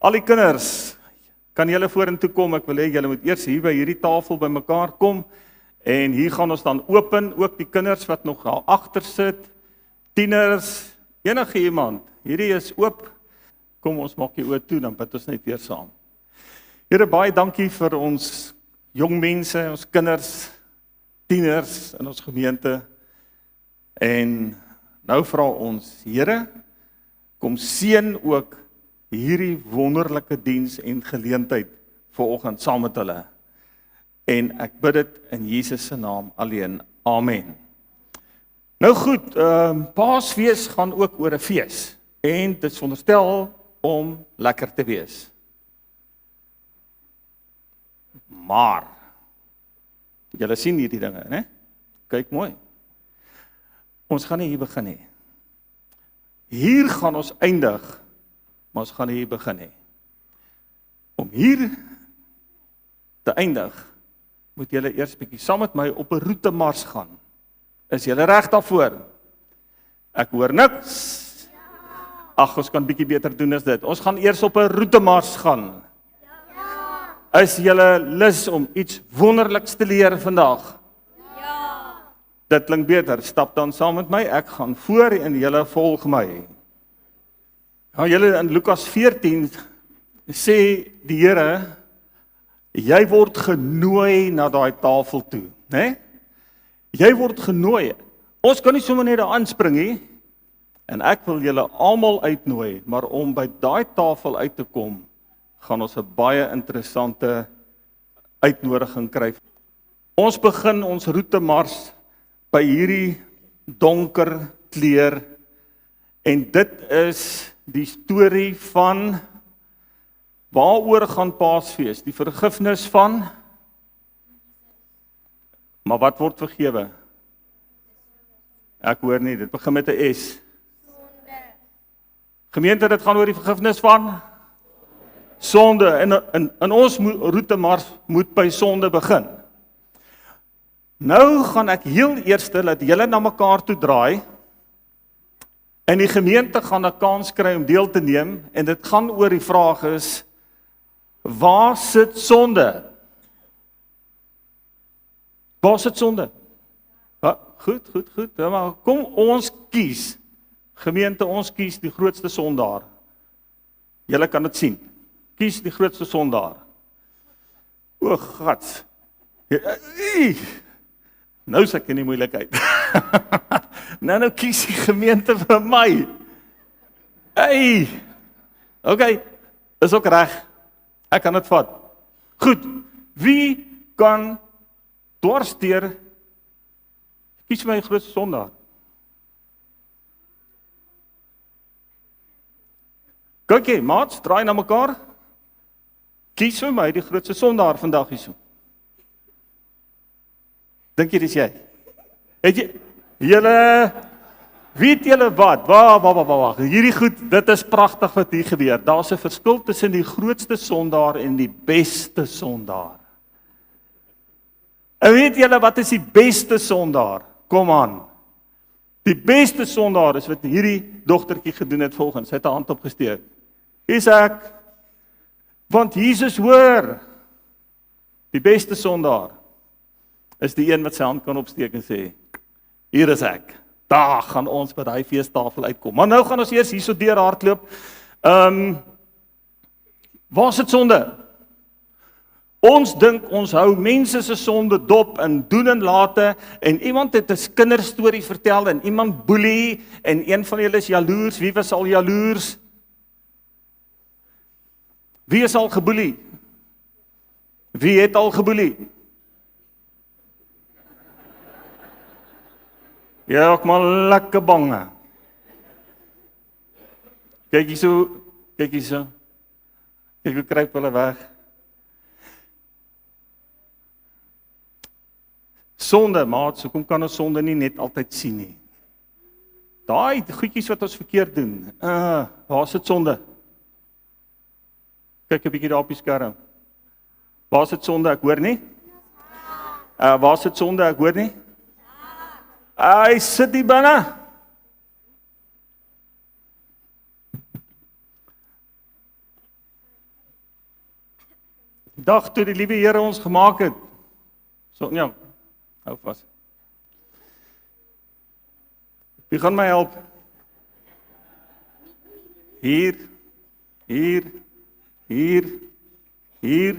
Al die kinders, kan julle vorentoe kom? Ek wil hê julle moet eers hier by hierdie tafel by mekaar kom. En hier gaan ons dan open, ook die kinders wat nog daar agter sit, tieners, enige iemand. Hierdie is oop. Kom ons maak die oë toe, dan bid ons net weer saam. Here, baie dankie vir ons jong mense, ons kinders, tieners in ons gemeente. En nou vra ons, Here, kom seën ook hierdie wonderlike diens en geleentheid vanoggend saam met hulle. En ek bid dit in Jesus se naam alleen. Amen. Nou goed, Paasfees gaan ook oor 'n fees. En dit is veronderstel om lekker te wees. Maar, julle sien hierdie dinge, né? Kyk mooi. Ons gaan nie hier begin nie. Hier gaan ons eindig, maar ons gaan nie hier begin nie. Om hier te eindig, moet julle eers bietjie saam met my op 'n roetemars gaan. Is julle reg daarvoor? Ek hoor niks. Ag, ons kan bietjie beter doen as dit. Ons gaan eers op 'n roetemars gaan. Is julle lus om iets wonderliks te leer vandag? Ja. Dit klink beter. Stap dan saam met my. Ek gaan voor en julle volg my. Nou julle in Lukas 14 sê die Here, jy word genooi na daai tafel toe, né? Jy word genooi. Ons kan nie sommer net daar aanspring nie. En ek wil julle almal uitnooi, maar om by daai tafel uit te kom, gaan ons 'n baie interessante uitnodiging kry. Ons begin ons roetemars by hierdie donker kleur, en dit is die storie van waaroor gaan Paasfees, die vergifnis van, maar wat word vergewe? Ek hoor nie, dit begin met 'n S. Gemeente, dit gaan oor die vergifnis van sonde, en ons roetemars moet by sonde begin. Nou gaan ek heel eers laat julle na mekaar toe draai, en die gemeente gaan 'n kans kry om deel te neem, en dit gaan oor die vraag is, waar sit sonde? Waar sit sonde? Ja, goed. Ja, maar kom ons kies. Gemeente, ons kies die grootste sondaar. Julle kan dit sien. Kies die grootste sondaar. O, gats. Nou is ek in die moeilikheid. nou kies die gemeente vir my. Hey. Okay, is ook reg. Ek kan dit vat. Goed, wie kan dwarsteer, kies my grootste sondaar. Kykie, maats, draai na mekaar. Kies vir my die grootste sondaar vandag hierso. Dink jy dis jy? Het jy, weet julle wat? Wag. Hierdie goed, dit is pragtig wat hier gebeur. Daar's 'n verskil tussen die grootste sondaar en die beste sondaar. En weet julle wat is die beste sondaar? Kom aan. Die beste sondaar is wat hierdie dogtertjie gedoen het volgens. Sy het 'n hand opgesteek. Isak, want Jesus hoor. Die beste sondaar is die een wat sy hand kan opsteek en sê, hier is ek. Daar gaan ons by daai feestafel uitkom. Maar nou gaan ons eers hierso deur hardloop. Waar sit sonde? Ons dink ons hou mense se sonde dop en doen en late, en iemand het 'n kinderstorie vertel en iemand boelie en een van julle is jaloers. Wie was al jaloers? Wie is al geboelie? Wie het al geboelie? Ja, ek maar lekker bange. Kyk hierso. Kyk hoe kruip hulle weg. Sonde, maat, so kom kan ons sonde nie net altyd sien nie. Daai goedjies wat ons verkeerd doen. Waar sit sonde? Kyk 'n bietjie daar op die skerm. Waar sit sonde? Ek hoor nie. Waar sit sonde? Ek hoor nie. Hy sit die binne. Die dag toe die liewe Here ons gemaak het. So, ja, hou vas. Wie gaan my help? Hier, hier, hier, hier.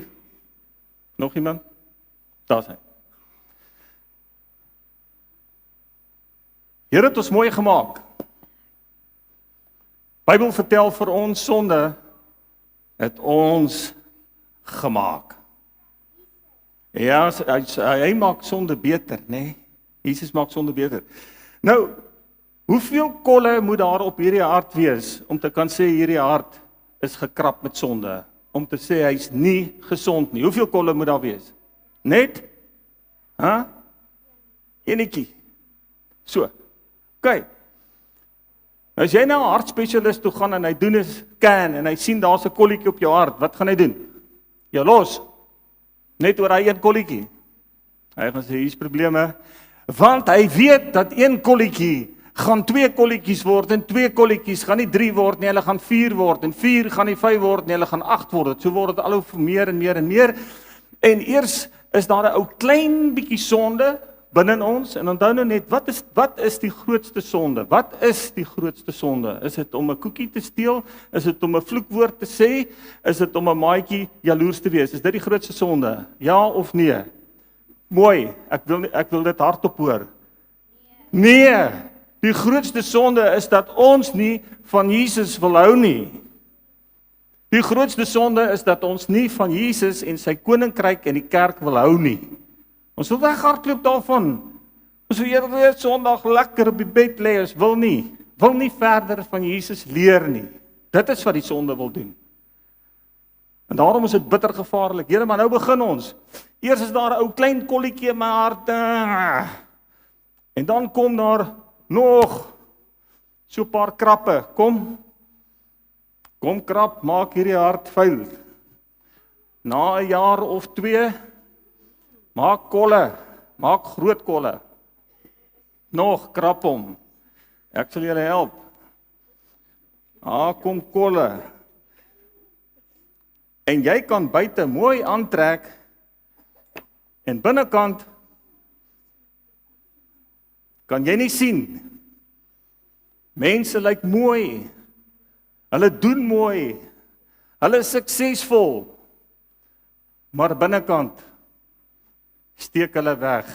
Nog iemand? Daar is hy. Here het ons mooi gemaak. Bybel vertel vir ons sonde het ons gemaak. Ja, hy maak sonde beter, né? Jesus maak sonde beter. Nou, hoeveel kolle moet daar op hierdie hart wees om te kan sê hierdie hart is gekrap met sonde? Om te sê hy's nie gesond nie. Hoeveel kolle moet daar wees? Net? Enetjie. So. OK. As jy nou 'n hartspesialist toe gaan en hy doen 'n scan en hy sien daar's 'n kolletjie op jou hart, wat gaan hy doen? Jou los. Net oor hy een kolletjie. Hy gaan sê hier's probleme, want hy weet dat een kolletjie gaan 2 kolletjies word en 2 kolletjies gaan nie 3 word nie, hulle gaan 4 word en 4 gaan nie 5 word nie, hulle gaan 8 word. So word dit al hoe meer en meer en meer. En eers is daar 'n ou klein bietjie sonde binne ons en onthou nou net wat is die grootste sonde? Wat is die grootste sonde? Is dit om 'n koekie te steel? Is dit om 'n vloekwoord te sê? Is dit om 'n maatjie jaloers te wees? Is dit die grootste sonde? Ja of nee? Mooi, ek wil dit hardop hoor. Nee. Die grootste sonde is dat ons nie van Jesus wil hou nie. Die grootste sonde is dat ons nie van Jesus en sy koninkryk en die kerk wil hou nie. Ons wil weghardloop daarvan. Ons wil eerder Sondag lekker op die bed lê, ons wil nie verder van Jesus leer nie. Dit is wat die sonde wil doen. En daarom is dit bitter gevaarlik. Here, maar nou begin ons. Eers is daar 'n ou klein kolletjie in my hart. En dan kom daar nog so 'n paar krappe. Kom krap, maak hierdie hart vuil. Na 'n jaar of 2 maak kolle, maak groot kolle. Nog krap hom. Ek sal julle help. Kom kolle. En jy kan buite mooi aantrek en binnekant kan jy nie sien. Mense lyk mooi. Hulle doen mooi. Hulle is suksesvol. Maar binnekant steek hulle weg.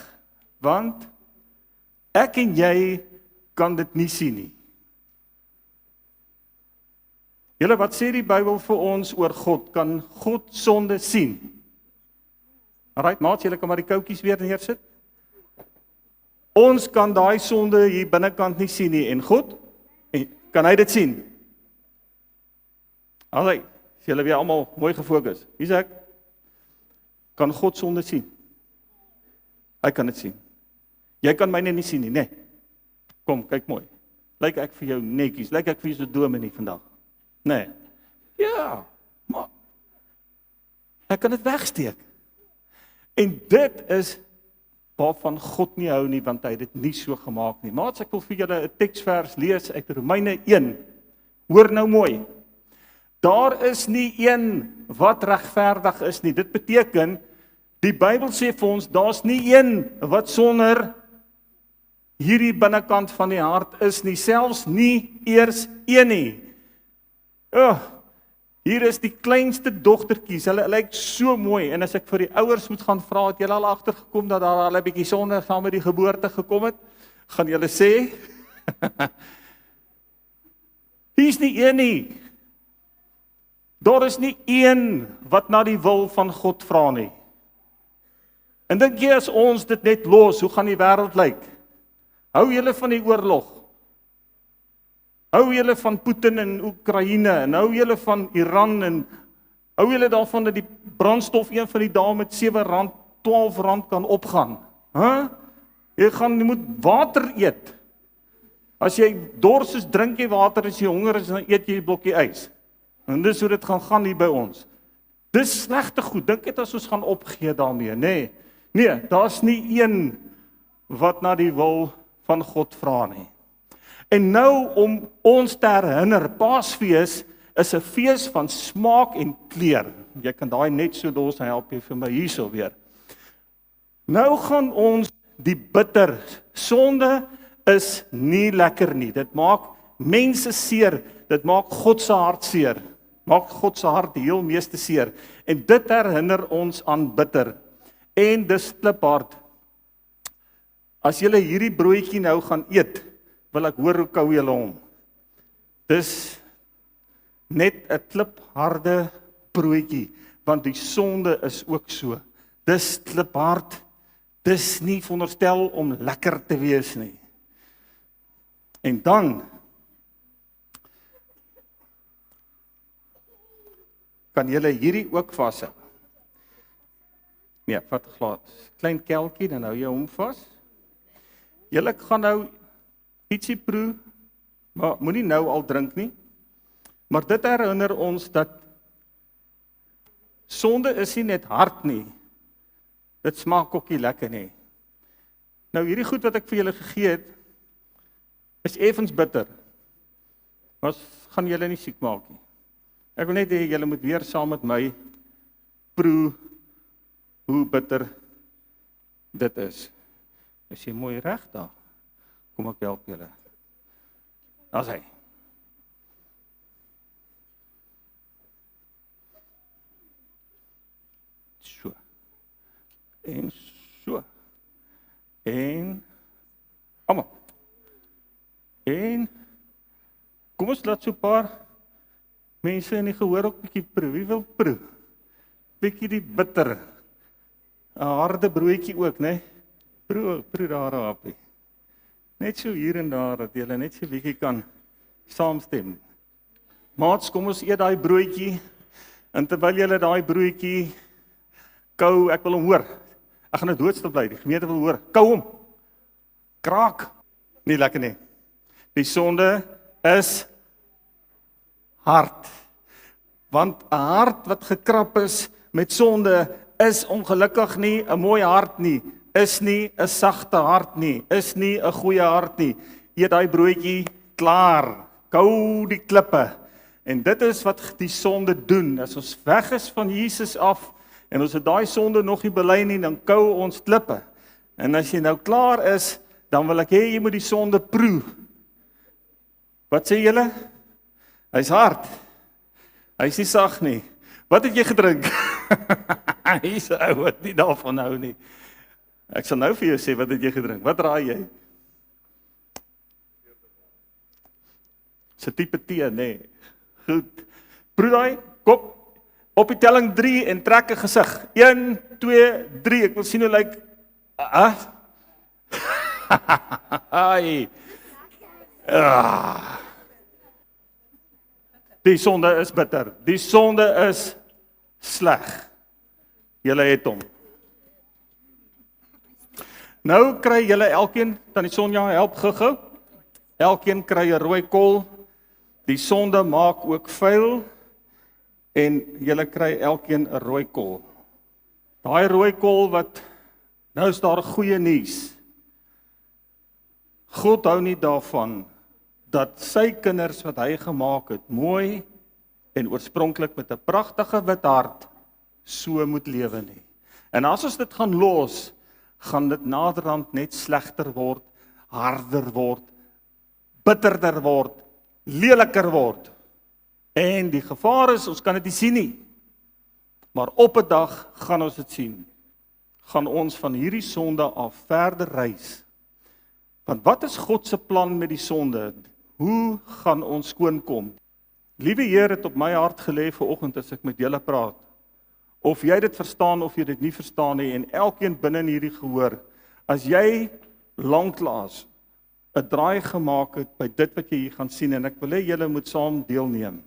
Want ek en jy kan dit nie sien nie. Julle, wat sê die Bybel vir ons oor God? Kan God sonde sien? Alright, maat, julle kan maar die koutjies weer neersit. Ons kan daai sonde hier binnekant nie sien nie. En God, kan hy dit sien? Alright, julle weer almal mooi gefokus. Hier's ek. Kan God sonde sien? Hy kan dit sien. Jy kan my nie sien nie, né? Kom, kyk mooi. Lyk ek vir jou netjies? Lyk ek vir jou so dominee vandag? Nee. Ja, maar ek kan dit wegsteek. En dit is waarvan God nie hou nie, want hy het dit nie so gemaak nie. Maats, ek wil vir julle 'n teksvers lees uit Romeine 1. Hoor nou mooi. Daar is nie een wat regverdig is nie. Dit beteken, die Bybel sê vir ons, daar's nie een wat sonder hierdie binnekant van die hart is nie, selfs nie eers een nie. Hier is die kleinste dogtertjies, hulle lyk so mooi, en as ek vir die ouers moet gaan vra, het julle al agtergekom dat daar al 'n bietjie sonde saam met die geboorte gekom het? Gaan julle sê? Hier's nie een nie. Daar is nie een wat na die wil van God vra nie. En dink jy as ons dit net los, hoe gaan die wêreld lyk? Hou julle van die oorlog? Hou julle van Putin en Oekraïne, en hou julle van Iran, en hou julle daarvan dat die brandstof een van die dae met R7, R12 kan opgaan? Jy moet water eet. As jy dors is, drink jy water, as jy honger is, dan eet jy 'n blokkie ys. En dis hoe dit gaan hier by ons. Dis slegte goed, dink net as ons gaan opgee daarmee, nee. Nee, daar's nie een wat na die wil van God vra nie. En nou om ons te herinner, Paasfees is 'n fees van smaak en kleur. Jy kan daai net so los help jy vir my hierso weer. Nou gaan ons die bitter. Sonde is nie lekker nie. Dit maak mense seer. Dit maak God se hart seer. Maak God se hart die heel meeste seer. En dit herinner ons aan bitter. En dis kliphard. As julle hierdie broodjie nou gaan eet, wil ek hoor hoe kou julle hom. Dis net 'n klipharde broodjie, want die sonde is ook so. Dis kliphard. Dis nie veronderstel om lekker te wees nie. En dan kan julle hierdie ook vashou. Nee, vat 'n glas. Klein kelkie, dan hou jy hom vas. Julle gaan nou ietsie proe, maar moenie nou al drink nie. Maar dit herinner ons dat sonde is nie net hard nie. Dit smaak ook nie lekker nie. Nou hierdie goed wat ek vir julle gegee het, is effens bitter. Maar gaan julle nie siek maak nie. Ek wil net hê julle moet weer saam met my proe hoe bitter dit is. Is jy mooi reg daar? Kom ek help julle. Daar's hy. So. En so. En almal. En kom ons laat so 'n paar mense in die gehoor ook bietjie proe. Wie wil proe? Bietjie die bitter. 'n Harde broodjie ook, né? Proe daar happie. Net so hier en daar dat julle net so bietjie kan saamstem. Maats, kom ons eet daai broodjie. En terwyl julle daai broodjie kou, ek wil hom hoor. Ek gaan nou doodstil bly. Die gemeente wil hoor. Kou hom. Kraak. Nie lekker nie. Die sonde is hard. Want 'n hart wat gekrap is met sonde is ongelukkig nie 'n mooi hart nie. Is nie 'n sagte hart nie. Is nie 'n goeie hart nie. Eet daai broodjie klaar. Kou die klippe. En dit is wat die sonde doen. As ons weg is van Jesus af en ons het daai sonde nog nie bely nie, dan kou ons klippe. En as jy nou klaar is, dan wil ek hê jy moet die sonde proe. Wat sê julle? Hy's hard. Hy's nie sag nie. Wat het jy gedrink? Hy's ou wat nie daarvan hou nie. Ek sal nou vir jou sê wat het jy gedrink. Wat raai jy? Dis 'n tipe tee, nee. Goed. Proe daai kop op die telling 3 en trek 'n gesig. 1 2 3. Ek wil sien hoe lyk Ai. Die sonde is bitter. Die sonde is sleg. Julle het hom. Nou kry julle elkeen, tannie Sonja help gou-gou. Elkeen kry 'n rooi kol. Die sonde maak ook vuil en julle kry elkeen 'n rooi kol. Daai rooi kol wat nou is daar goeie nuus. God hou nie daarvan dat sy kinders wat hy gemaak het, mooi en oorspronklik met 'n pragtige wit hart so moet lewe nie. En as ons dit gaan los, gaan dit naderhand net slegter word, harder word, bitterder word, leliker word. En die gevaar is, ons kan dit nie sien nie. Maar op 'n dag gaan ons dit sien. Gaan ons van hierdie sonde af verder reis. Want wat is God se plan met die sonde? Hoe gaan ons skoon kom? Liewe Heer het op my hart gelê vanoggend as ek met julle praat. Of jy dit verstaan of jy dit nie verstaan nie, en elkeen binne in hierdie gehoor, as jy lanklaas 'n draai gemaak het by dit wat jy hier gaan sien, en ek wil hê julle moet saam deelneem.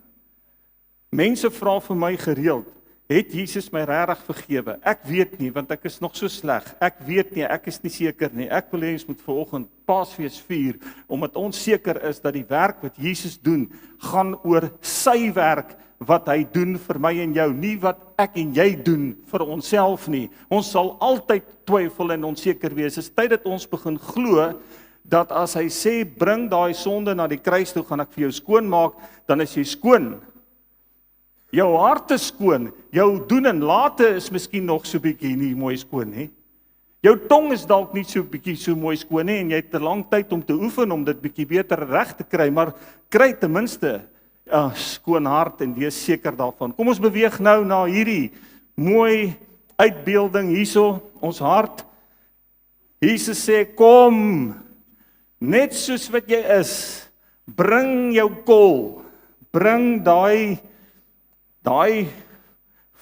Mense vra vir my gereeld, het Jesus my regtig vergewe? Ek weet nie, want ek is nog so sleg. Ek weet nie, ek is nie seker nie. Ek wil hê ons moet vanoggend Paasfees vier, omdat ons seker is dat die werk wat Jesus doen, gaan oor sy werk wat hy doen vir my en jou, nie wat ek en jy doen vir onsself nie. Ons sal altyd twyfel en onseker wees. Dit is tyd dat ons begin glo dat as hy sê bring daai sonde na die kruis toe, gaan ek vir jou skoon maak, dan is jy skoon. Jou hart is skoon, jou doen en late is miskien nog so bietjie nie mooi skoon nie. Jou tong is dalk nie so bietjie so mooi skoon nie en jy het te lank tyd om te oefen om dit bietjie beter reg te kry, maar kry ten minste 'n skoon hart en wees seker daarvan. Kom ons beweeg nou na hierdie mooi uitbeelding hierso, ons hart. Jesus sê, kom, net soos wat jy is, bring jou kol, bring daai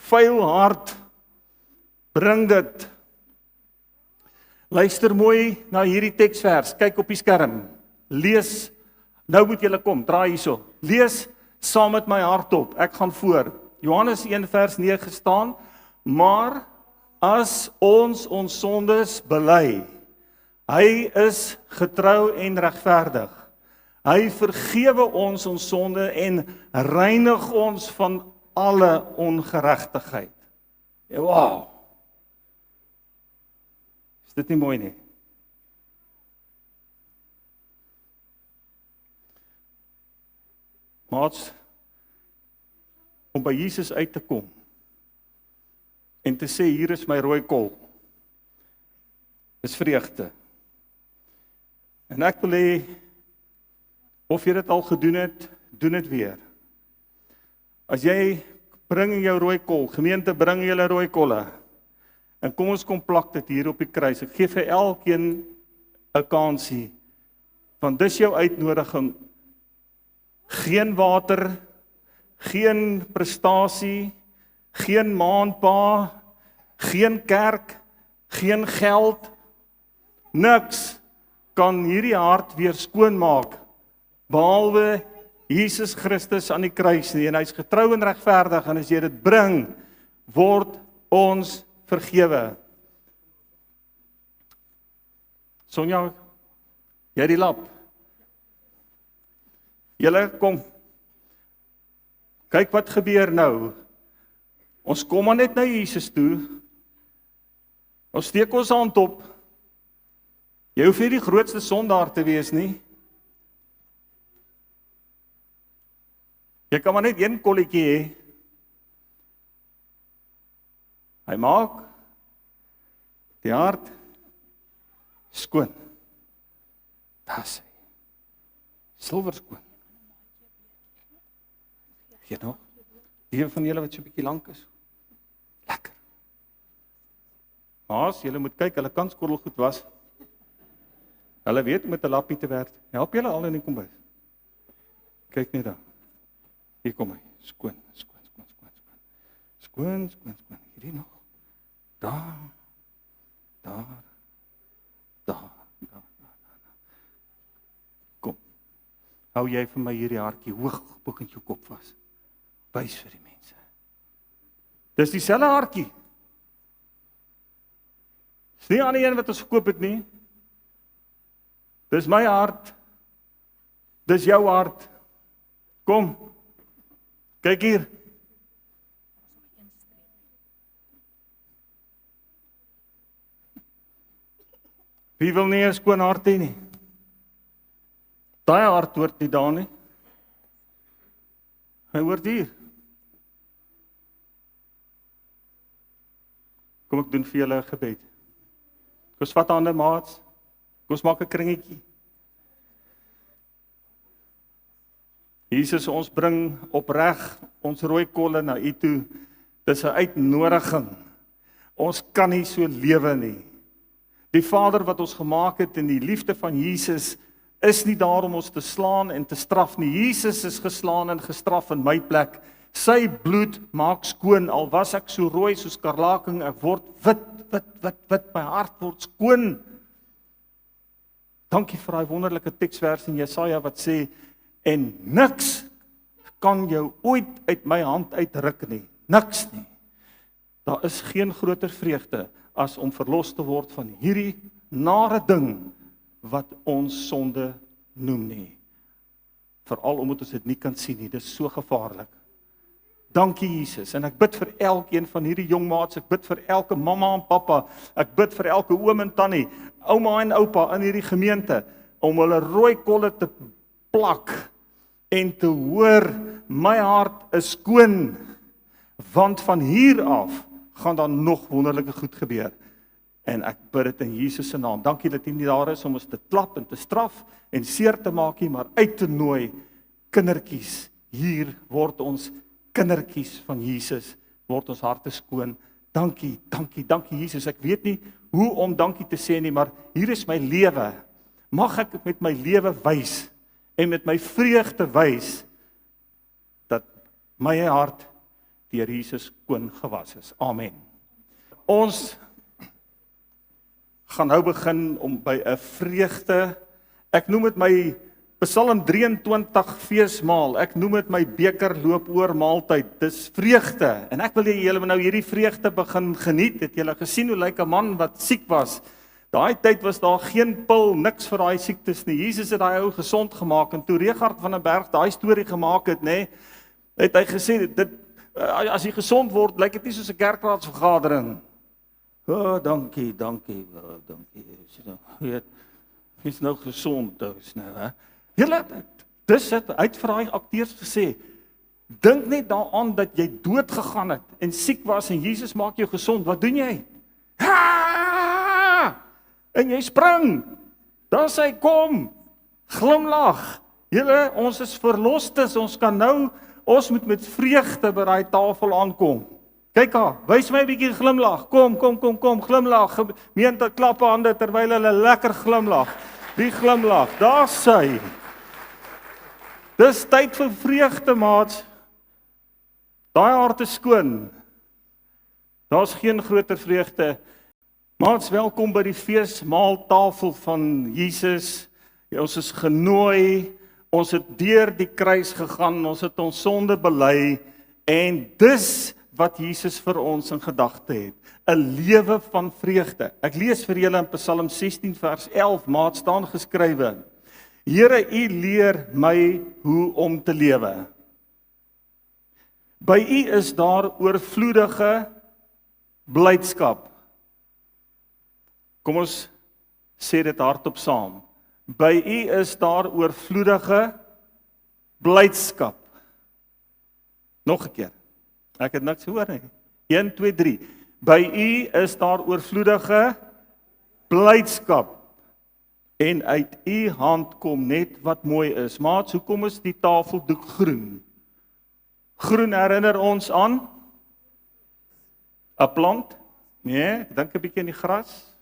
vuil hart, bring dit. Luister mooi na hierdie teksvers, kyk op die skerm, lees, nou moet julle kom, draai hierso, lees saam met my hardop, ek gaan voor. Johannes 1 vers 9 staan, maar as ons sondes bely, hy is getrou en regverdig. Hy vergewe ons sonde en reinig ons van alle ongeregtigheid. Wow. Is dit nie mooi nie? Maats, om by Jesus uit te kom en te sê, hier is my rooi kol, is vreugde. En ek wil hê, of jy dit al gedoen het, doen dit weer. As jy bring jou rooi kol, gemeente bring julle rooi kolle, en kom ons kom plak dit hier op die kruis, ek gee vir elkeen 'n kansie, want dis jou uitnodiging, geen water, geen prestasie, geen maandpa, geen kerk, geen geld, niks kan hierdie hart weer skoon maak, behalwe Jesus Christus aan die kruis nie, en hy's getrou en regverdig, en as jy dit bring, word ons vergewe. Sonja, jy die lap. Julle kom. Kyk wat gebeur nou. Ons kom maar net na Jesus toe. Ons steek ons hand op. Jy hoef nie die grootste sondaar te wees nie. Jy kan maar net een kolletjie hê. Hy maak die hart skoon. Daar sê hy. Silwer skoon. Gee nog. Die van julle wat so 'n bietjie lank is. Lekker. Maar as julle moet kyk, hulle kan skottelgoed was. Hulle weet om met 'n lappie te werk. Help julle al in die kombuis. Kyk net daar. Hier kom hy. Skoon, skoon, skoon, skoon, skoon. Skoon, skoon, skoon. Hierdie nog. Daar. Daar. Daar. Daar. Kom. Hou jy vir my hierdie hartjie hoog op in jou kop vas. Wys vir die mense. Dis dieselfde hartjie. Dis nie aan die een wat ons gekoop het nie. Dis my hart. Dis jou hart. Kom. Kyk hier. Wie wil nie 'n skoon hart hê nie? Daai hart hoort nie daar nie. Hy hoort hier. Kom ek doen vir julle 'n gebed. Kom ons vat hande maats. Kom ons maak 'n kringetjie. Jesus, ons bring opreg ons rooi kolle na U toe. Dis 'n uitnodiging. Ons kan nie so lewe nie. Die Vader wat ons gemaak het in die liefde van Jesus is nie daar om ons te slaan en te straf nie. Jesus is geslaan en gestraf in my plek. Sy bloed maak skoon, al was ek so rooi soos skarlaken, ek word wit, my hart word skoon. Dankie vir daai wonderlike teksvers in Jesaja wat sê, en niks kan jou ooit uit my hand uitruk nie. Niks nie. Daar is geen groter vreugde as om verlos te word van hierdie nare ding wat ons sonde noem nie. Veral omdat ons dit nie kan sien nie, dit is so gevaarlik. Dankie Jesus, en ek bid vir elkeen van hierdie jong maats, ek bid vir elke mamma en pappa, ek bid vir elke oom en tannie, ouma en oupa in hierdie gemeente, om hulle rooi kolle te plak, en te hoor, my hart is skoon, want van hier af gaan dan nog wonderlike goed gebeur. En ek bid dit in Jesus se naam. Dankie dat U nie daar is om ons te klap en te straf en seer te maak nie, maar uit te nooi kindertjies. Hier word ons kindertjies van Jesus, word ons harte skoon. Dankie, dankie, dankie Jesus. Ek weet nie hoe om dankie te sê nie, maar hier is my lewe. Mag ek met my lewe wys en met my vreugde wys dat my hart deur Jesus skoon gewas is. Amen. Ons gaan nou begin om by 'n vreugde, ek noem dit my Psalm 23 feesmaal, ek noem dit my beker loop oor maaltyd, dis vreugde, en ek wil hê julle moet nou hierdie vreugde begin geniet. Het julle gesien hoe lyk 'n man wat siek was? Daai tyd was daar geen pil, niks vir daai siektes nie. Jesus het daai ou gesond gemaak, en toe Richard van den Berg daai storie gemaak het, nê, het hy gesê, dit, as jy gesond word, lyk dit nie soos 'n kerkraadsvergadering. Dankie, dankie, dankie. Jy's nou gesond, dus nou, hè. Julle, dis het uit vir daai akteurs gesê, dink net daaraan dat jy dood gegaan het en siek was en Jesus maak jou gesond. Wat doen jy? Ha! En jy spring. Dan sê kom, glimlag. Julle, ons is verlostes, ons kan nou, ons moet met vreugde by daai tafel aankom. Kyk haar, wys my 'n bietjie glimlag. Kom, glimlag. Gemeente klap hande terwyl hulle lekker glimlag. Die glimlag, daar sy. Dis tyd vir vreugde, maats. Daai hart is skoon. Daar's geen groter vreugde. Maats, welkom by die feesmaaltafel van Jesus. Ons is genooi. Ons het deur die kruis gegaan. Ons het ons sonde bely. En dis wat Jesus vir ons in gedagte het. 'n Lewe van vreugde. Ek lees vir julle in Psalm 16 vers 11, maat, staan geskrywe: Here, U leer my hoe om te lewe. By U is daar oorvloedige blydskap. Kom ons sê dit hardop saam. By U is daar oorvloedige blydskap. Nog 'n keer. Ek het niks gehoor nie. 1, 2, 3. By U is daar oorvloedige blydskap. En uit U hand kom net wat mooi is. Maats, hoekom is die tafeldoek groen? Groen herinner ons aan 'n plant? Nee, ek dink 'n bietjie aan die gras.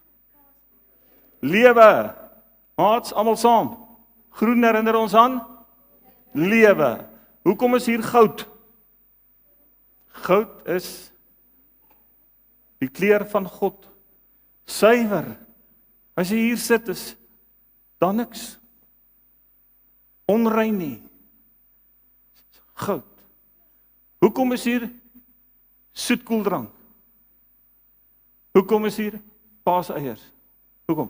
Lewe. Maats, almal saam. Groen herinner ons aan lewe. Hoekom is hier goud? Goud is die kleur van God. Suiwer. As jy hier sit, is daar niks onrein nie. Goud. Hoekom is hier soetkoeldrank? Hoekom is hier paaseiers? Hoekom?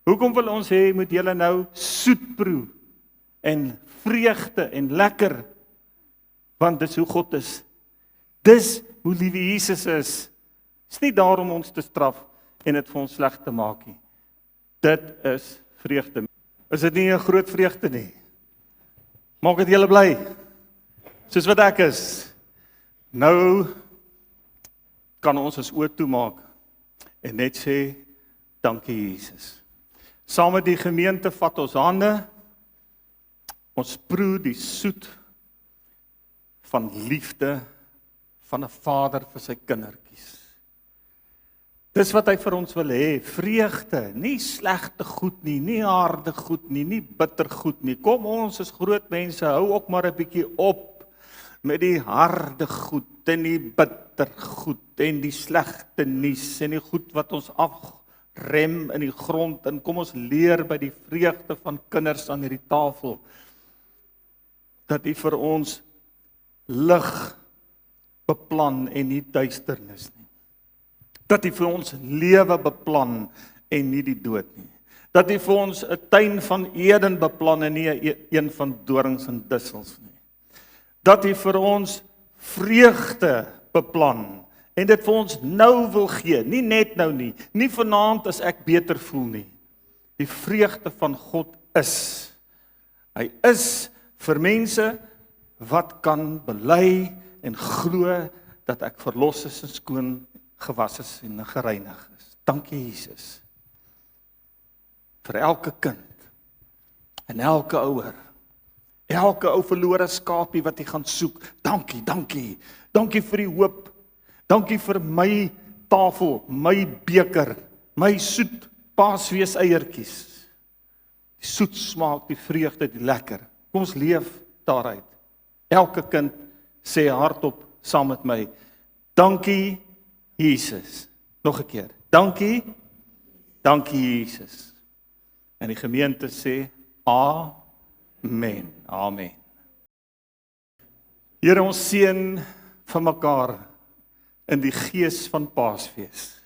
Hoekom wil ons hê moet julle nou soet proe en vreugde en lekker, want dis hoe God is. Dis hoe lief Jesus is. Dis nie daar om ons te straf en dit vir ons sleg te maak nie. Dit is vreugde. Is dit nie 'n groot vreugde nie? Maak dit julle bly. Soos wat ek is. Nou kan ons ons oë toemaak en net sê, dankie Jesus. Saam met die gemeente vat ons hande, ons proe die soet van liefde van 'n vader vir sy kindertjies. Dis wat hy vir ons wil hê, vreugde, nie slegte goed nie, nie harde goed nie, nie bitter goed nie. Kom, ons is groot mense, hou ook maar 'n bietjie op met die harde goed en die bitter goed en die slegte nuus en die goed wat ons afrem in die grond, en kom ons leer by die vreugde van kinders aan hierdie tafel, dat U vir ons lig beplan en nie duisternis nie. Dat U vir ons lewe beplan en nie die dood nie. Dat U vir ons 'n tuin van Eden beplan en nie een van dorings en dussels nie. Dat U vir ons vreugde beplan en dit vir ons nou wil gee, nie net nou nie, nie vanaand as ek beter voel nie. Die vreugde van God is. Hy is vir mense wat kan bely en glo dat ek verlos is en skoon gewas is en gereinig is. Dankie Jesus. Vir elke kind en elke ouer, elke ou verlore skapie wat jy gaan soek. Dankie, dankie. Dankie vir die hoop. Dankie vir my tafel, my beker, my soet Paasfees eiertjies. Die soet smaak, die vreugde, die lekker. Kom ons leef daaruit. Elke kind sê hardop saam met my, dankie Jesus. Nog 'n keer, dankie Jesus. En die gemeente sê, amen, amen. Here, ons seën vir mekaar in die gees van Paasfees.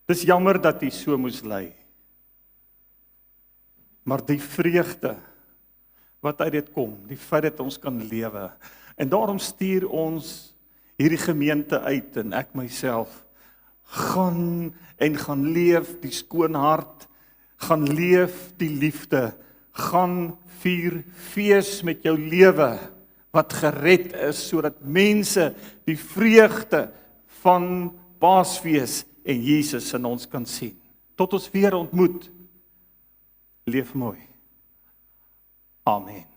Dis jammer dat U so moes ly. Maar die vreugde wat uit dit kom, die feit dat ons kan lewe. En daarom stuur ons hierdie gemeente uit en ek myself gaan leef die skoon hart, gaan leef die liefde, gaan vier fees met jou lewe wat gered is sodat mense die vreugde van Paasfees en Jesus in ons kan sien. Tot ons weer ontmoet. Leef mooi. Amen.